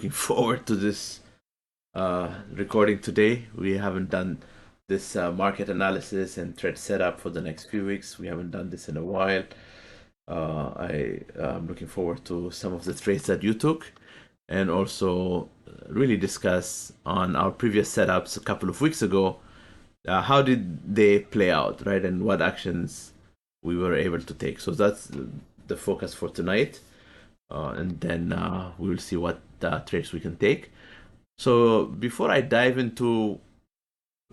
looking forward to this recording today. We haven't done this market analysis and trade setup for the next few weeks. We haven't done this in a while. I am looking forward to some of the trades that you took, and also really discuss on our previous setups a couple of weeks ago. How did they play out, right? And what actions we were able to take. So that's the focus for tonight. And then we will see what trades we can take. So before I dive into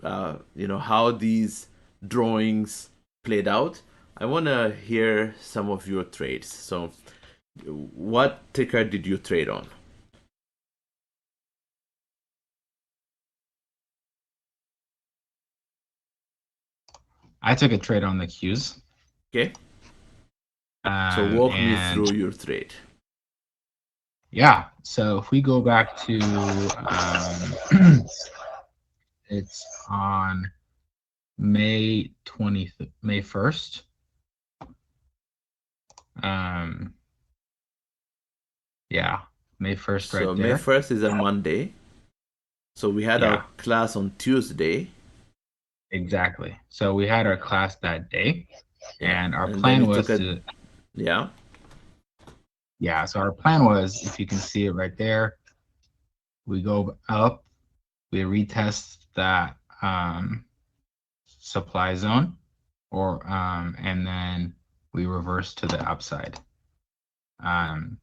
how these drawings played out, I want to hear some of your trades. So what ticker did you trade on? I took a trade on the Qs. Okay. So walk me through your trade. Yeah. So if we go back to it's on May 20th, May 1st. Yeah, May 1st right there. So May 1st is a Monday. So we had our class on Tuesday. Exactly. So we had our class that day, and our plan was to. Yeah. Yeah. So our plan was, if you can see it right there, we go up, we retest that supply zone, and then we reverse to the upside.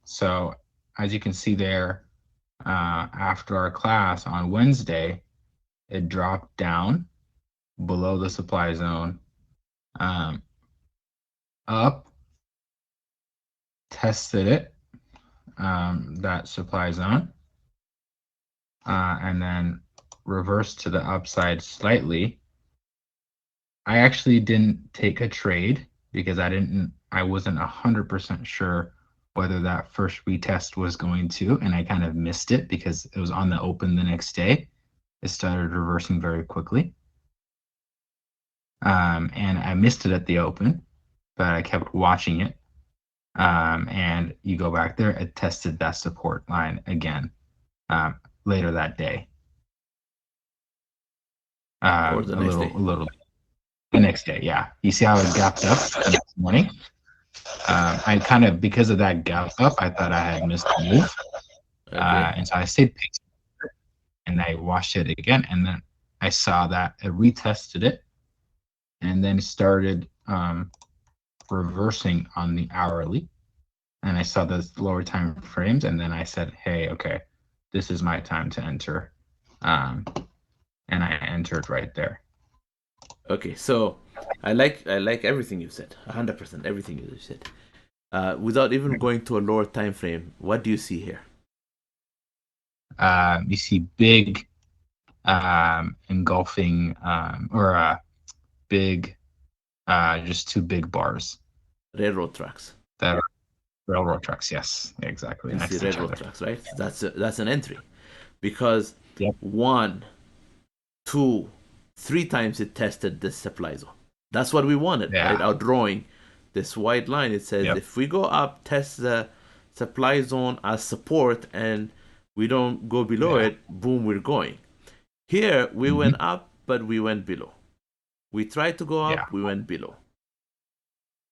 So as you can see there, after our class on Wednesday, it dropped down below the supply zone, up, tested it, that supply zone, and then reversed to the upside slightly. I actually didn't take a trade because I wasn't 100% sure whether that first retest was going to, and I kind of missed it because it was on the open the next day. It started reversing very quickly. And I missed it at the open, but I kept watching it. And you go back there, it tested that support line again later that day. Or the next day. A little. The next day, yeah. You see how it gapped up the next morning? I kind of, because of that gap up, I thought I had missed the move. Okay. And so I stayed patient and I watched it again. And then I saw that it retested it and then started reversing on the hourly. And I saw the lower time frames. And then I said, hey, okay, this is my time to enter. And I entered right there. Okay, so I like everything you said, 100% everything you said. Without even going to a lower time frame, what do you see here? You see big engulfing or big, just two big bars. Railroad tracks. That are railroad tracks, yes, exactly. You see railroad tracks, right? That's an entry, because 1, 2, 3 times it tested this supply zone. That's what we wanted, right? Our drawing, this white line, it says if we go up, test the supply zone as support, and we don't go below it, boom, we're going. Here, we went up, but we went below. We tried to go up, we went below.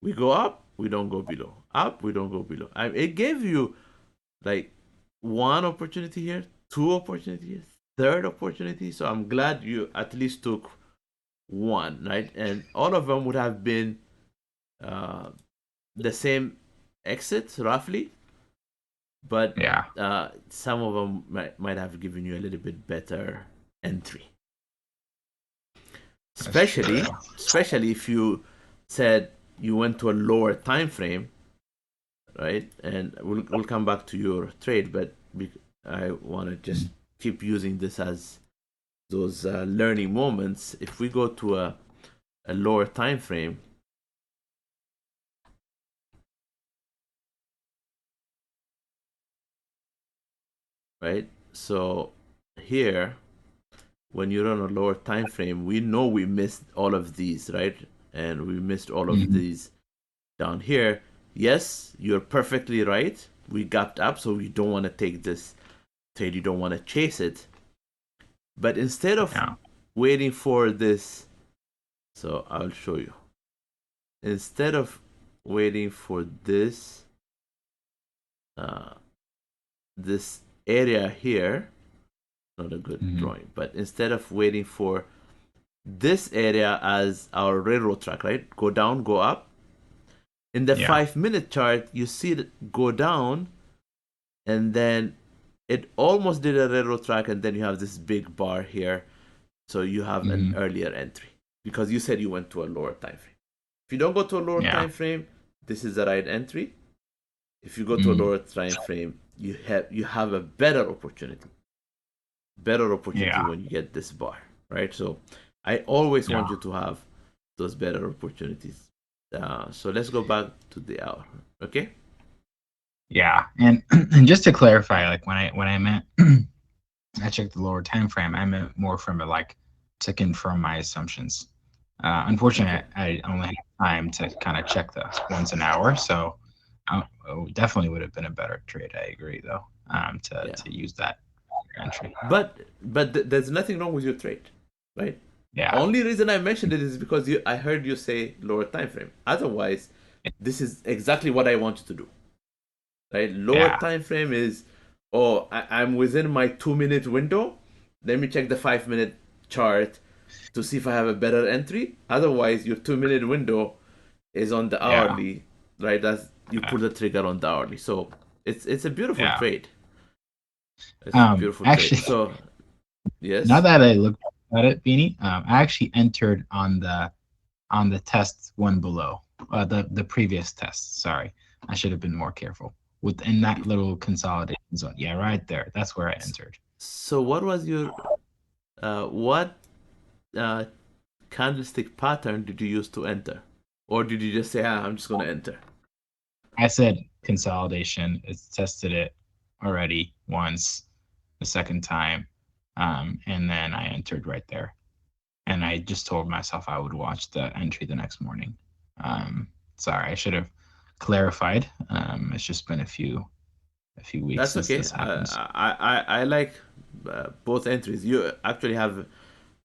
We go up, we don't go below. Up, we don't go below. It gave you like 1 opportunity here, 2 opportunities, 3rd opportunity. So I'm glad you at least took 1, right? And all of them would have been the same exit, roughly. But some of them might have given you a little bit better entry. Especially if you said you went to a lower time frame, right? And we'll come back to your trade, but I want to just keep using this as those learning moments. If we go to a lower time frame, right? So here, when you're on a lower time frame, we know we missed all of these, right? And we missed all of these down here. Yes, you're perfectly right. We gapped up, so we don't want to take this trade, you don't want to chase it. But instead of waiting for this, so I'll show you. Instead of waiting for this, this area here, not a good drawing, but instead of waiting for this area as our railroad track, right? Go down, go up. In the 5-minute chart, you see it go down, and then it almost did a railroad track, and then you have this big bar here. So you have an earlier entry because you said you went to a lower time frame. If you don't go to a lower time frame, this is the right entry. If you go to a lower time frame, you have a better opportunity. When you get this bar, right? So I always want you to have those better opportunities. So let's go back to the hour, okay? Yeah, and just to clarify, like when I meant I checked the lower time frame, I meant more from it like to confirm my assumptions. Unfortunately, I only have time to kind of check this once an hour, so it definitely would have been a better trade. I agree, though, to use that entry. But there's nothing wrong with your trade, right? Yeah. Only reason I mentioned it is because I heard you say lower time frame. Otherwise, this is exactly what I want you to do. Right? Lower time frame is, I'm within my 2-minute window. Let me check the 5-minute chart to see if I have a better entry. Otherwise, your 2-minute window is on the hourly, right? That's you pull the trigger on the hourly. So it's a beautiful trade. It's a beautiful actually, trade. So yes. Now that I look at it, Beanie, I actually entered on the test one below, the previous test. Sorry, I should have been more careful. Within that little consolidation zone. Yeah, right there. That's where I entered. So what was your candlestick pattern did you use to enter? Or did you just say, I'm just going to enter? I said consolidation. It's tested it already once, the second time, and then I entered right there. And I just told myself I would watch the entry the next morning. Sorry, I should have clarified. It's just been a few weeks. That's since okay. This happens. I like both entries. You actually have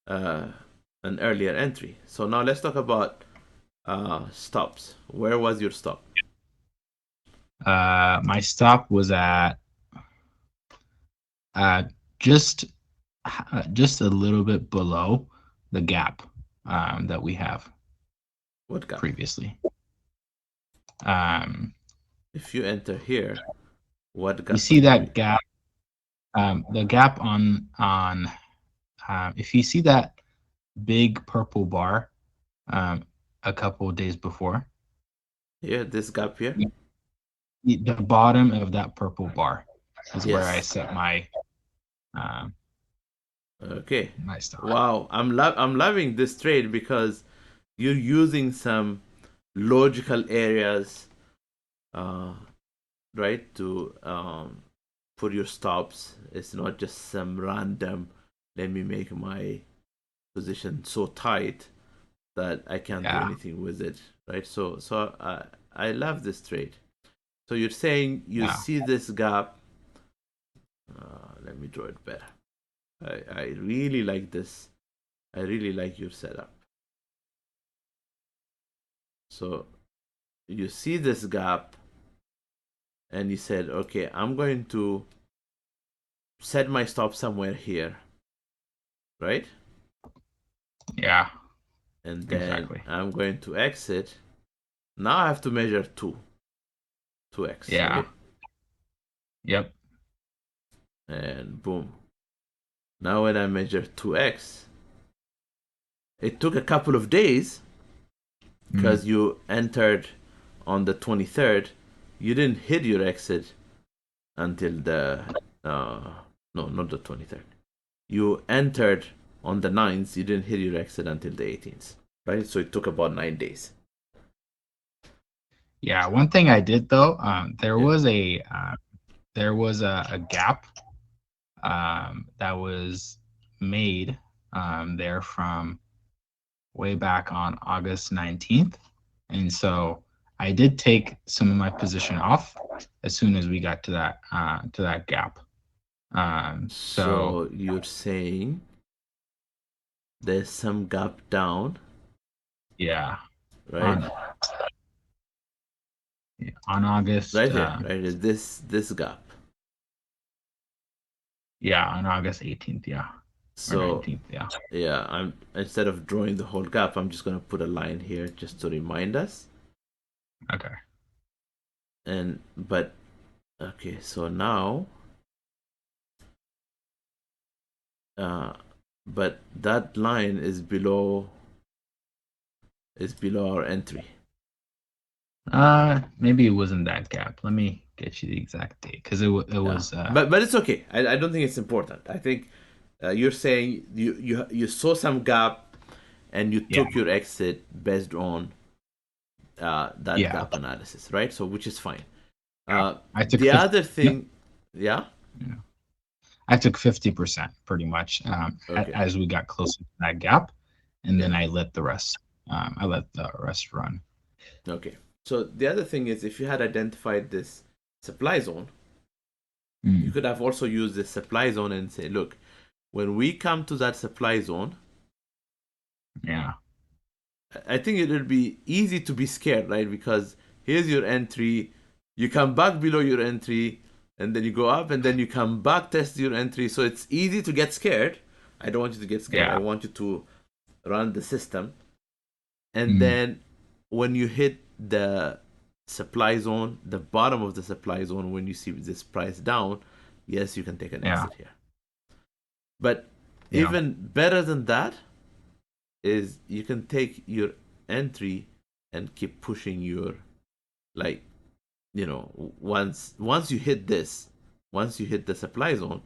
an earlier entry. So now let's talk about stops. Where was your stop? My stop was at just a little bit below the gap that we have. What gap? Previously. If you enter here, what gap? You see that gap? The gap on if you see that big purple bar a couple of days before. Yeah, this gap here. The bottom of that purple bar is where I set my. Okay. My stop. Wow, I'm loving this trade because you're using some logical areas, right, to put your stops. It's not just some random. Let me make my position so tight that I can't do anything with it, right? So I love this trade. So you're saying you see this gap. Let me draw it better. I really like this. I really like your setup. So you see this gap and you said, okay, I'm going to set my stop somewhere here, right? Yeah. And then I'm going to exit. Now I have to measure 2x. Yeah. Okay? Yep. And boom. Now when I measure 2x, it took a couple of days because you entered on the 23rd. You didn't hit your exit until the no, not the 23rd. You entered on the 9th. You didn't hit your exit until the 18th, right? So it took about 9 days. Yeah, one thing I did though, there was a gap that was made there from way back on August 19th, and so I did take some of my position off as soon as we got to that gap. So you're saying there's some gap down, yeah, right? on August, Right here, right? Is this gap? yeah, on August 18th, yeah, or So 19th, yeah. yeah, I'm instead of drawing the whole gap, I'm just gonna put a line here just to remind us. Okay. And but okay, so now uh but that line is below our entry. Maybe it wasn't that gap. Let me get you the exact date because it Yeah. was But it's okay. I don't think it's important. I think you're saying you saw some gap and you yeah, took your exit based on that yeah, gap analysis, right? So which is fine. yeah. I took The 50. other No, thing, yeah. yeah. I took 50% pretty much Okay. as we got closer to that gap, and then Yeah. I let the rest. I let the rest run. Okay. So the other thing is, if you had identified this supply zone, you Mm, could have also used the supply zone and say, look, when we come to that supply zone, yeah, I think it would be easy to be scared, right? Because here's your entry, you come back below your entry, and then you go up, and then you come back, test your entry. So it's easy to get scared. I don't want you to get scared. I yeah, want you to run the system. And mm, then when you hit the supply zone, the bottom of the supply zone, when you see this price down, yes, you can take an yeah, exit here. But yeah, even better than that is you can take your entry and keep pushing your, like, once you hit this, once you hit the supply zone,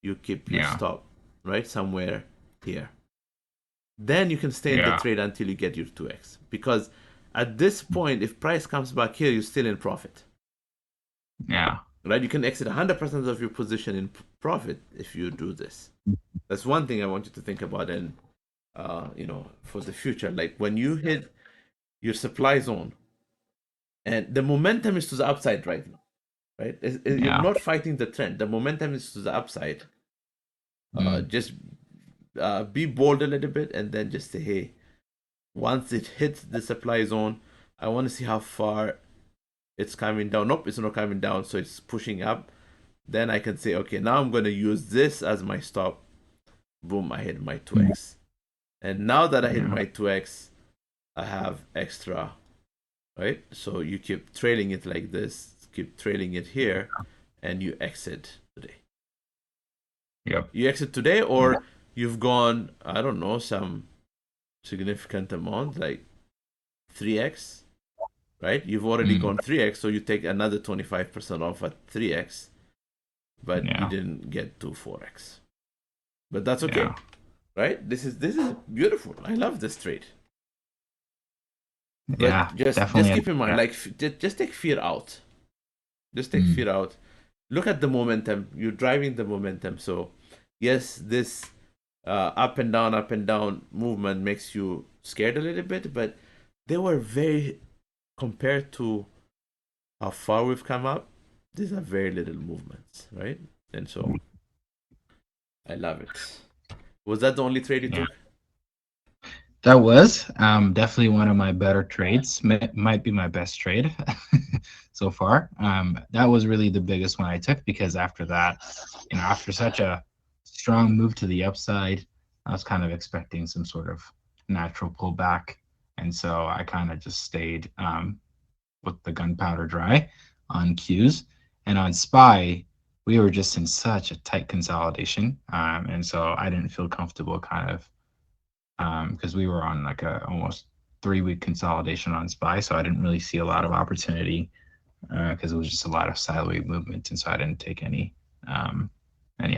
you keep your yeah, stop right somewhere here. Then you can stay in the yeah, trade until you get your 2x, because at this point, if price comes back here, you're still in profit, yeah, right? You can exit 100% of your position in profit if you do this. That's one thing I want you to think about. And for the future, like when you hit your supply zone and the momentum is to the upside right now, right? You're yeah, not fighting the trend. The momentum is to the upside. mm, Just be bold a little bit, and then just say, hey, once it hits the supply zone, I want to see how far it's coming down. Nope, it's not coming down, so it's pushing up. Then I can say, okay, now I'm going to use this as my stop. Boom, I hit my mm, 2x. And now that I hit yeah, my 2x, I have extra, right? So you keep trailing it like this, keep trailing it here, and you exit today. yep, You exit today, yeah, or you've gone, I don't know, some significant amount, like 3x, right? You've already mm, gone 3x, so you take another 25% off at 3x, but you yeah, didn't get to 4x. But that's okay, yeah, right? This is beautiful. I love this trade. yeah, But just definitely. keep in mind, Yeah, like, just take fear out. Just take mm, fear out. Look at the momentum. You're driving the momentum. So yes, this up and down movement makes you scared a little bit, but they were very, compared to how far we've come up, these are very little movements, right? And so I love it. Was that the only trade you yeah. took? That was definitely one of my better trades. Might be my best trade so far. That was really the biggest one I took because after that, after such a strong move to the upside, I was kind of expecting some sort of natural pullback, and so I kind of just stayed with the gunpowder dry on Qs and on SPY. We were just in such a tight consolidation, and so I didn't feel comfortable kind of because we were on like a almost 3 week consolidation on SPY, so I didn't really see a lot of opportunity because it was just a lot of sideways movement, and so I didn't take any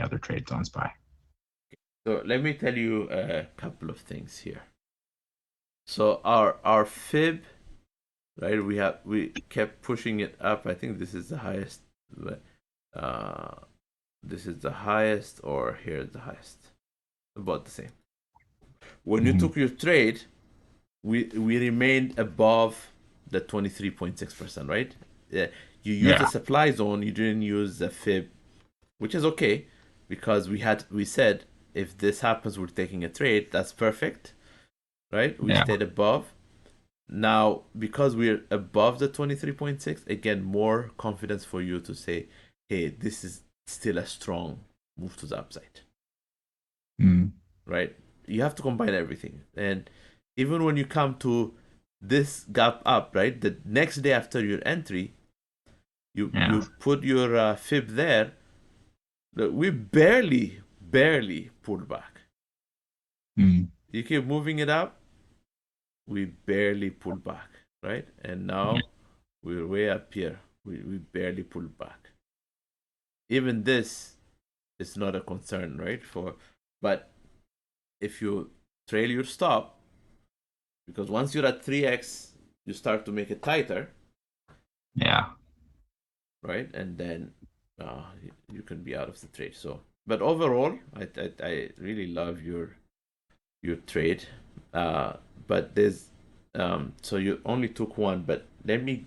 other trades on SPY. So let me tell you a couple of things here. So our fib, right? We kept pushing it up. I think this is the highest. Uh, this is the highest, or here's the highest. About the same. When you Mhm. took your trade, we remained above the 23.6%, right? Yeah, you used the Yeah, supply zone. You didn't use the fib, which is okay. because we said if this happens, we're taking a trade. That's perfect, right? We stayed above. Now, because we're above the 23.6, again, more confidence for you to say, hey, this is still a strong move to the upside. Right? You have to combine everything. And even when you come to this gap up, right? The next day after your entry, you put your fib there. We barely pulled back. You keep moving it up, we barely pulled back, right? And now we're way up here. We barely pulled back. Even this is not a concern, right? But if you trail your stop, because once you're at 3x, you start to make it tighter. Yeah. Right, and then you can be out of the trade. So, but overall, I really love your trade. But there's so you only took one, but let me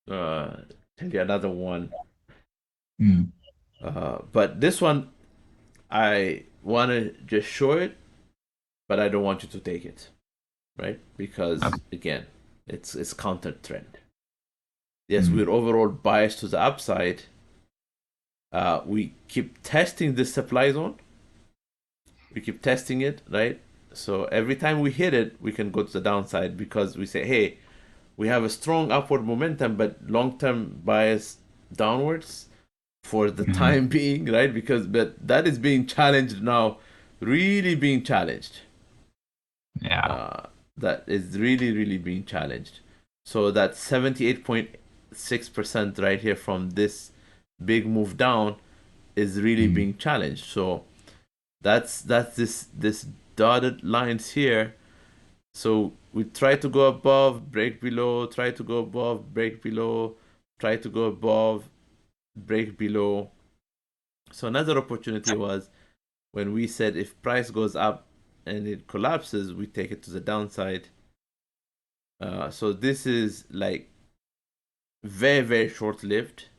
tell you another one. But this one, I want to just show it, but I don't want you to take it, right? Because again, it's counter trend. Yes, we're overall biased to the upside. We keep testing the supply zone. We keep testing it, right? So every time we hit it, we can go to the downside because we say, hey, we have a strong upward momentum, but long-term bias downwards for the time being, right? But that is being challenged now, really being challenged. That is really being challenged. So that 78.6% right here from this big move down is really being challenged. So that's this dotted lines here. So we try to go above, break below, try to go above, break below, try to go above, break below. So another opportunity was when we said if price goes up and it collapses, we take it to the downside. So this is like very short-lived,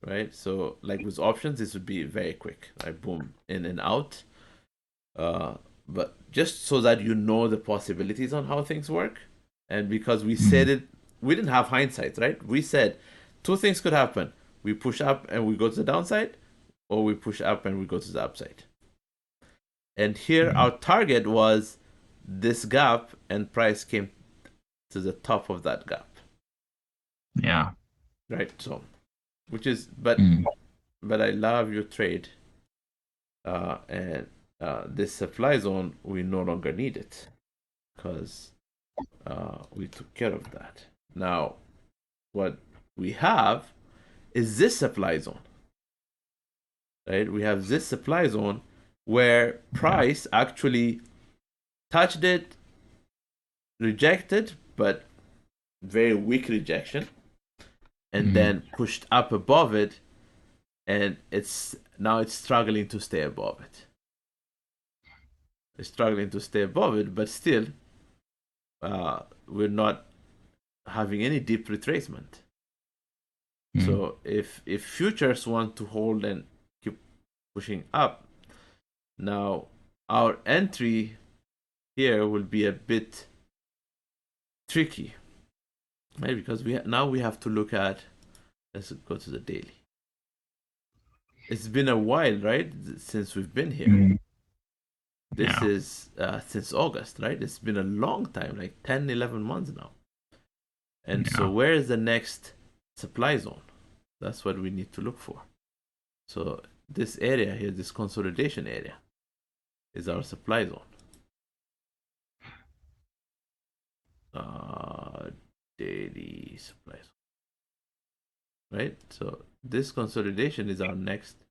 right? So like with options, this would be very quick, like boom, in and out. But just so that you know the possibilities on how things work, and because we said it, we didn't have hindsight, right? We said two things could happen: we push up and we go to the downside, or we push up and we go to the upside. And here our target was this gap, and price came to the top of that gap. Yeah. Right. So, which is, but I love your trade, and this supply zone we no longer need it because we took care of that. Now, what we have is this supply zone, right? We have this supply zone where price actually touched it, rejected, but very weak rejection, and then pushed up above it, and it's struggling to stay above it. It's struggling to stay above it, but still, we're not having any deep retracement. So if futures want to hold and keep pushing up, now our entry here will be a bit tricky, right? Because we have to look at. Let's go to the daily. It's been a while, right, since we've been here. This is since August, right? It's been a long time, like 10, 11 months now. And so where is the next supply zone? That's what we need to look for. So this area here, this consolidation area, is our supply zone. Daily supply zone. Right? So this consolidation is our next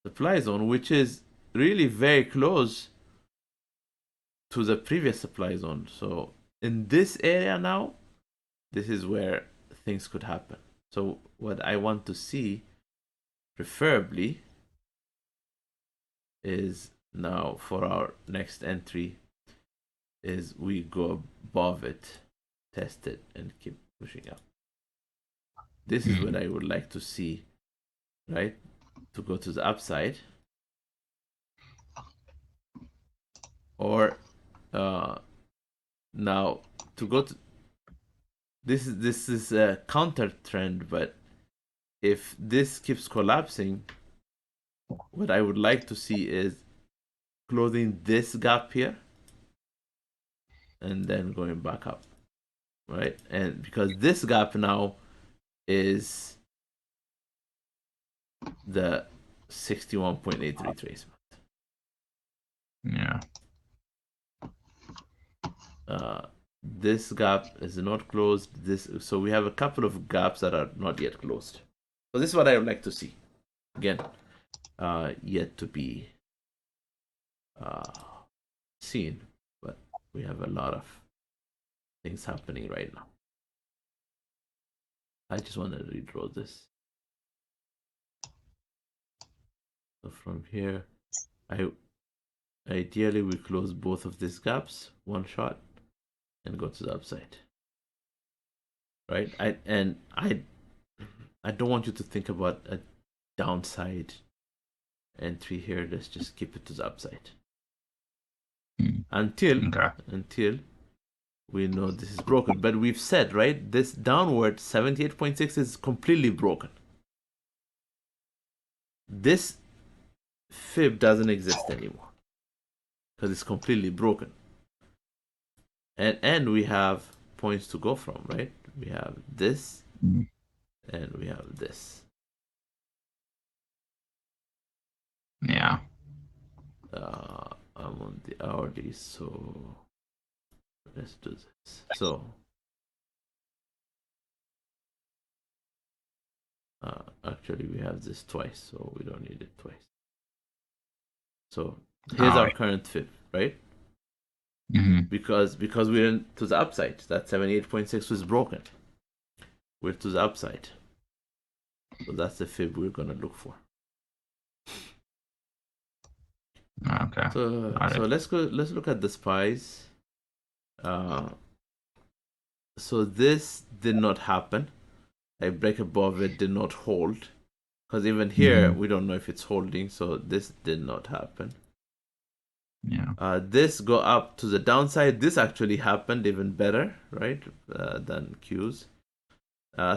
supply zone, which is really very close to the previous supply zone. So in this area now, this is where things could happen. So what I want to see, preferably, is now for our next entry, is we go above it, test it, and keep pushing up. This is what I would like to see, right? to go to the upside, or now to go to this is a counter trend, but if this keeps collapsing, what I would like to see is closing this gap here and then going back up, right? And because this gap now is the 61.8 retracement. Yeah. This gap is not closed. So we have a couple of gaps that are not yet closed. So this is what I would like to see. Again, yet to be seen, but we have a lot of things happening right now. I just want to redraw this. So from here, ideally we close both of these gaps, one shot, and go to the upside. Right? I don't want you to think about a downside entry here. Let's just keep it to the upside. Until we know this is broken. But we've said, right, this downward 78.6 is completely broken. This fib doesn't exist anymore because it's completely broken. And we have points to go from, right? We have this and we have this. Yeah. I'm on the hourly, so let's do this. So actually we have this twice, so we don't need it twice. So here's our current fib, right? Because we're in to the upside. That 78.6 was broken. We're to the upside. So that's the fib we're gonna look for. Okay. So let's look at the spies. So this did not happen. A break above it did not hold. Because even here we don't know if it's holding, so this did not happen. Yeah. This go up to the downside. This actually happened even better, right? Than Q's.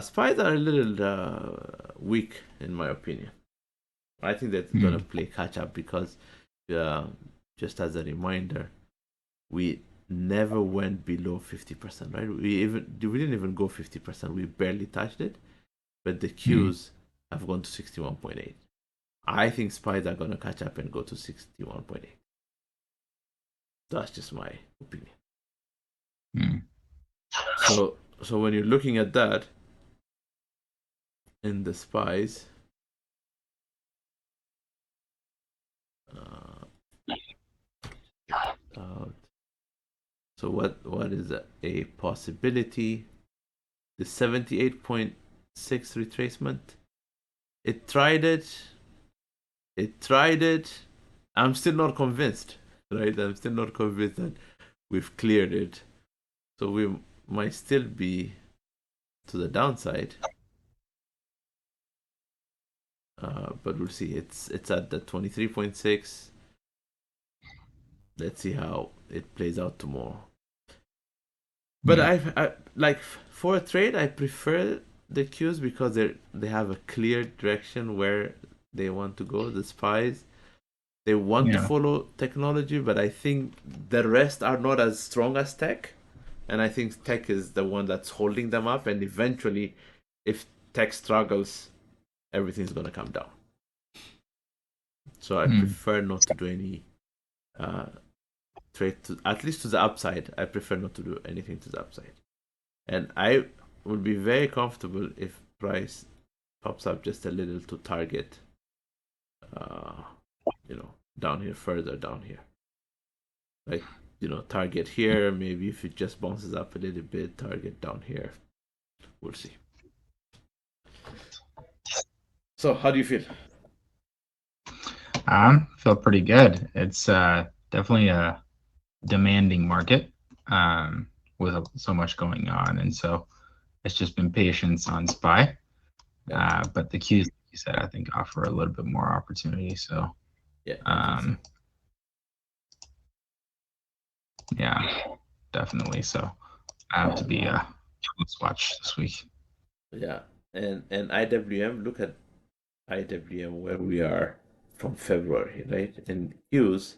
Spies are a little weak in my opinion. I think that's gonna play catch up because just as a reminder, we never went below 50%, right? We didn't even go 50%. We barely touched it, but the Qs have gone to 61.8. I think spies are gonna catch up and go to 61.8. That's just my opinion. So when you're looking at that in the spies, so what is a possibility? The 78.6 retracement. It tried it. I'm still not convinced, right? I'm still not convinced that we've cleared it. So we might still be to the downside. But we'll see. It's at the 23.6. Let's see how it plays out tomorrow. But I like for a trade, I prefer the Qs because they have a clear direction where they want to go. The spies, they want to follow technology, but I think the rest are not as strong as tech. And I think tech is the one that's holding them up. And eventually, if tech struggles, everything's going to come down. So I prefer not to do any trade, at least to the upside. I prefer not to do anything to the upside. And I would be very comfortable if price pops up just a little to target, down here, further down here. Like, target here. Maybe if it just bounces up a little bit, target down here. We'll see. So how do you feel? Feel pretty good. It's definitely a demanding market with so much going on, and so it's just been patience on SPY. But the Qs you said, I think offer a little bit more opportunity. So yeah, I think so. Yeah, definitely. So I have to be let's watch this week. Yeah, and IWM. Look at IWM where we are from February, right? And Qs,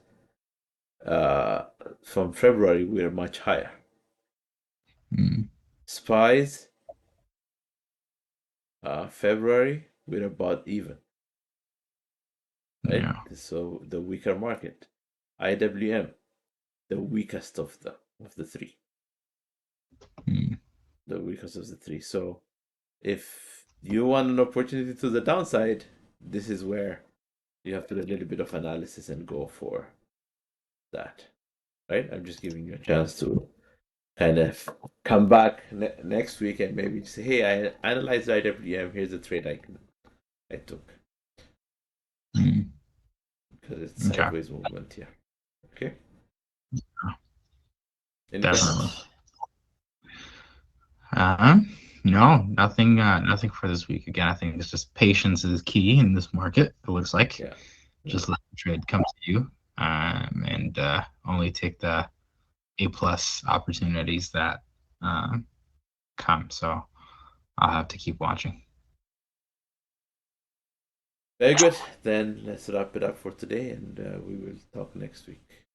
from February we're much higher. Mm. Spies, February we're about even, right? Yeah. So the weaker market. IWM, the weakest of the three. Mm. The weakest of the three. So if you want an opportunity to the downside, this is where you have to do a little bit of analysis and go for that, right? I'm just giving you a chance to kind of come back next week and maybe say, hey, I analyzed IWM. Here's the trade I took Mm. because it's Okay. sideways movement here. Okay. Any Definitely. questions? No, nothing for this week. Again, I think it's just patience is key in this market. It looks like Yeah. just let the trade come to you, and only take the A+ opportunities that come. So I'll have to keep watching. Very good. Then let's wrap it up for today, and we will talk next week.